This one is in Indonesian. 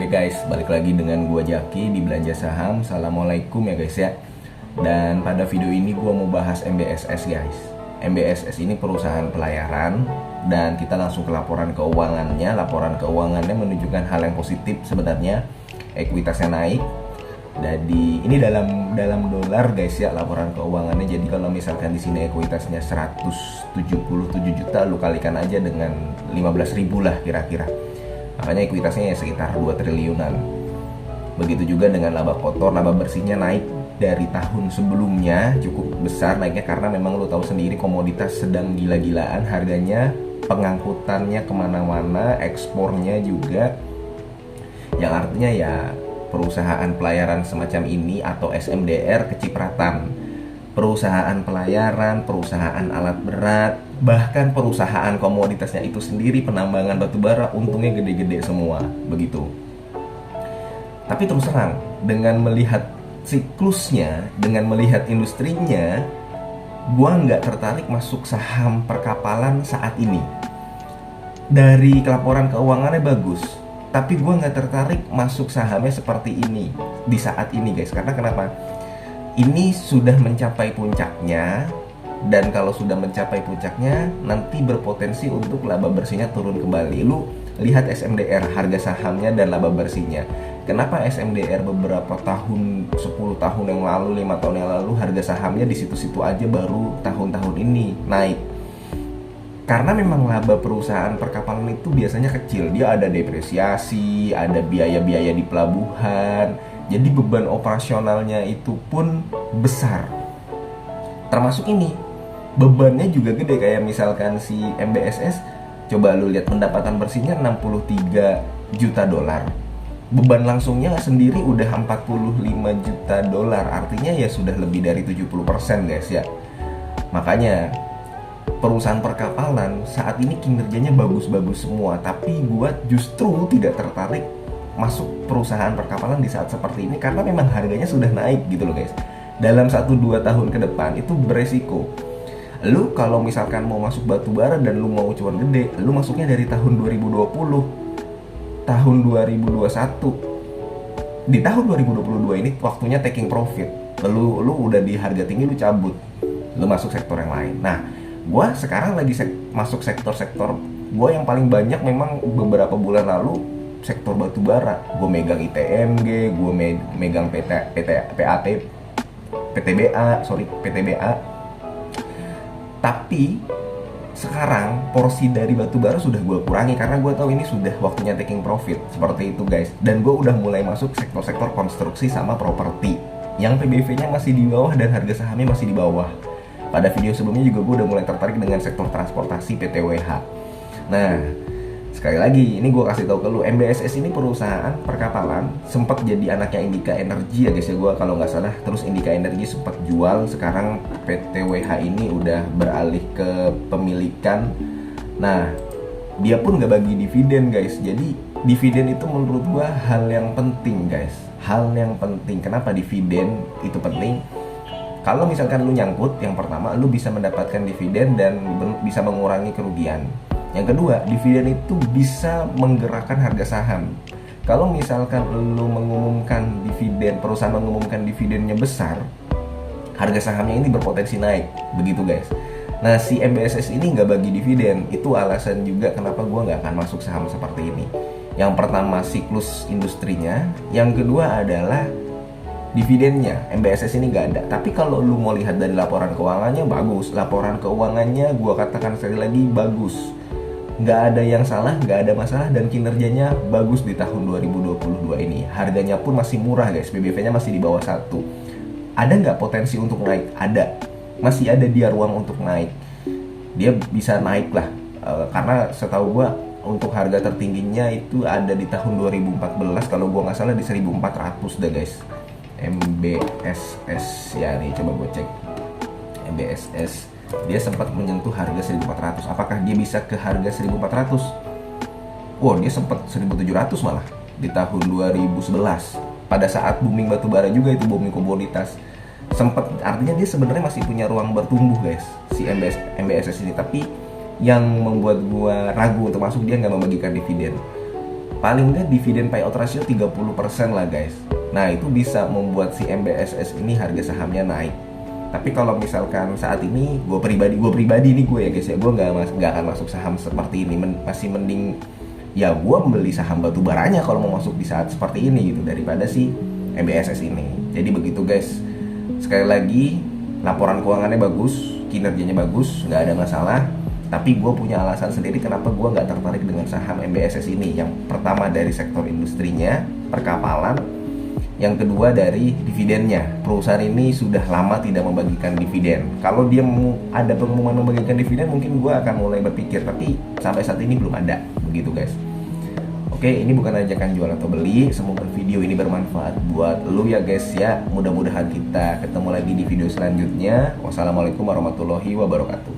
Oke guys, balik lagi dengan gua Jaki di Belanja Saham. Assalamualaikum ya guys ya. Dan pada video ini gua mau bahas MBSS guys. MBSS ini perusahaan pelayaran dan kita langsung ke laporan keuangannya. Laporan keuangannya menunjukkan hal yang positif sebenarnya. Ekuitasnya naik. Jadi ini dalam dolar guys ya laporan keuangannya. Jadi kalau misalkan di sini ekuitasnya 177 juta, lu kalikan aja dengan 15.000 lah kira-kira. Makanya ekuitasnya ya sekitar 2 triliunan. Begitu juga dengan laba kotor, laba bersihnya naik dari tahun sebelumnya cukup besar naiknya karena memang lo tahu sendiri komoditas sedang gila-gilaan harganya, pengangkutannya kemana-mana, ekspornya juga, yang artinya ya perusahaan pelayaran semacam ini atau SMDR kecipratan. Perusahaan pelayaran, perusahaan alat berat, bahkan perusahaan komoditasnya itu sendiri penambangan batubara untungnya gede-gede semua begitu. Tapi terus terang dengan melihat siklusnya, dengan melihat industrinya, gua nggak tertarik masuk saham perkapalan saat ini. Dari laporan keuangannya bagus, tapi gua nggak tertarik masuk sahamnya seperti ini di saat ini guys. Karena kenapa? Ini sudah mencapai puncaknya, dan kalau sudah mencapai puncaknya nanti berpotensi untuk laba bersihnya turun kembali. Lu lihat SMDR, harga sahamnya dan laba bersihnya. Kenapa SMDR beberapa tahun, 10 tahun yang lalu, 5 tahun yang lalu harga sahamnya di situ-situ aja, baru tahun-tahun ini naik? Karena memang laba perusahaan perkapalan itu biasanya kecil. Dia ada depresiasi, ada biaya-biaya di pelabuhan. Jadi beban operasionalnya itu pun besar. Termasuk ini, bebannya juga gede kayak misalkan si MBSS. Coba lu lihat pendapatan bersihnya 63 juta dolar. Beban langsungnya sendiri udah 45 juta dolar. Artinya ya sudah lebih dari 70% guys ya. Makanya perusahaan perkapalan saat ini kinerjanya bagus-bagus semua. Tapi gua justru tidak tertarik masuk perusahaan perkapalan di saat seperti ini karena memang harganya sudah naik gitu loh guys. Dalam 1-2 tahun ke depan itu beresiko. Lu kalau misalkan mau masuk batubara dan lu mau cuan gede, lu masuknya dari tahun 2020, tahun 2021. Di tahun 2022 ini waktunya taking profit. Lu udah di harga tinggi, lu cabut, lu masuk sektor yang lain. Nah, gua sekarang lagi masuk sektor-sektor. Gua yang paling banyak memang beberapa bulan lalu sektor batubara. Gue megang ITMG, gue megang PTBA. Tapi sekarang porsi dari batubara sudah gue kurangi karena gue tahu ini sudah waktunya taking profit. Seperti itu guys. Dan gue udah mulai masuk sektor-sektor konstruksi sama properti yang PBV-nya masih di bawah dan harga sahamnya masih di bawah. Pada video sebelumnya juga gue udah mulai tertarik dengan sektor transportasi PTWH. Nah, sekali lagi, ini gue kasih tahu ke lu, MBSS ini perusahaan perkapalan, sempat jadi anaknya Indika Energi ya guys ya, gue kalau nggak salah. Terus Indika Energi sempat jual, sekarang PTWH ini udah beralih ke pemilikan. Nah, dia pun nggak bagi dividen guys. Jadi dividen itu menurut gue hal yang penting guys, hal yang penting. Kenapa dividen itu penting? Kalau misalkan lu nyangkut, yang pertama lu bisa mendapatkan dividen dan bisa mengurangi kerugian. Yang kedua, dividen itu bisa menggerakkan harga saham. Kalau misalkan lu mengumumkan dividen, perusahaan mengumumkan dividennya besar, harga sahamnya ini berpotensi naik. Begitu guys. Nah, si MBSS ini nggak bagi dividen. Itu alasan juga kenapa gua nggak akan masuk saham seperti ini. Yang pertama, siklus industrinya. Yang kedua adalah dividennya. MBSS ini nggak ada. Tapi kalau lu mau lihat dari laporan keuangannya, bagus. Laporan keuangannya gua katakan sekali lagi bagus. Nggak ada yang salah, nggak ada masalah, dan kinerjanya bagus di tahun 2022 ini. Harganya pun masih murah guys, BBV-nya masih di bawah 1. Ada nggak potensi untuk naik? Ada. Masih ada dia ruang untuk naik. Dia bisa naik lah, karena setahu gua untuk harga tertingginya itu ada di tahun 2014. Kalau gua nggak salah di 1400 deh guys. MBSS ya nih, coba gue cek. MBSS dia sempat menyentuh harga 1.400. Apakah dia bisa ke harga 1.400? Wow, dia sempat 1.700 malah di tahun 2011. Pada saat booming batubara juga, itu booming komoditas. Sempat, artinya dia sebenarnya masih punya ruang bertumbuh guys, si MBSS ini. Tapi yang membuat gua ragu untuk masuk, dia nggak membagikan dividen. paling nggak dividen payout ratio 30% lah guys. Nah itu bisa membuat si MBSS ini harga sahamnya naik. Tapi kalau misalkan saat ini gue pribadi nih gue ya guys ya, gue nggak akan masuk saham seperti ini. Masih mending ya gue membeli saham batu baranya kalau mau masuk di saat seperti ini gitu, daripada si MBSS ini. Jadi begitu guys. Sekali lagi, laporan keuangannya bagus, kinerjanya bagus, nggak ada masalah. Tapi gue punya alasan sendiri kenapa gue nggak tertarik dengan saham MBSS ini. Yang pertama dari sektor industrinya, perkapalan. Yang kedua dari dividennya. Perusahaan ini sudah lama tidak membagikan dividen. Kalau dia ada pengumuman membagikan dividen, mungkin gue akan mulai berpikir. Tapi sampai saat ini belum ada. Begitu guys. Oke, ini bukan ajakan jual atau beli. Semoga video ini bermanfaat buat lu ya guys ya. Mudah-mudahan kita ketemu lagi di video selanjutnya. Wassalamualaikum warahmatullahi wabarakatuh.